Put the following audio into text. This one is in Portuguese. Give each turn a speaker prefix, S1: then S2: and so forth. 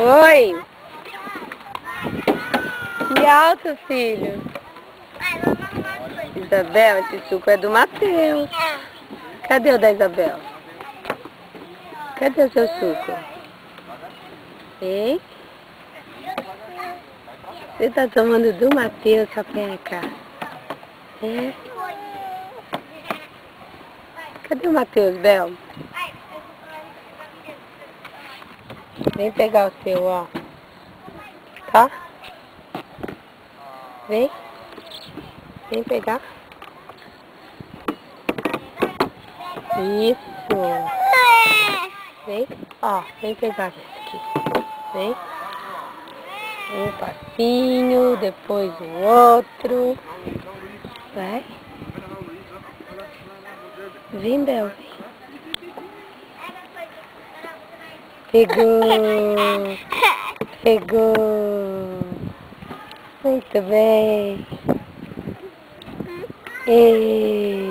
S1: Oi. Que alto, filho. Isabel, esse suco é do Matheus. Cadê o da Isabel? Cadê o seu suco? Hein? Você tá tomando do Matheus, sapeca? É? Cadê o Matheus, Bel? Vem pegar o seu, ó. Tá? Vem. Vem pegar. Isso. Vem. Ó, vem pegar esse aqui. Vem. Um passinho, depois o outro. Vai. Vem, Bel. Pegou. Pegou. Muito bem. Ei.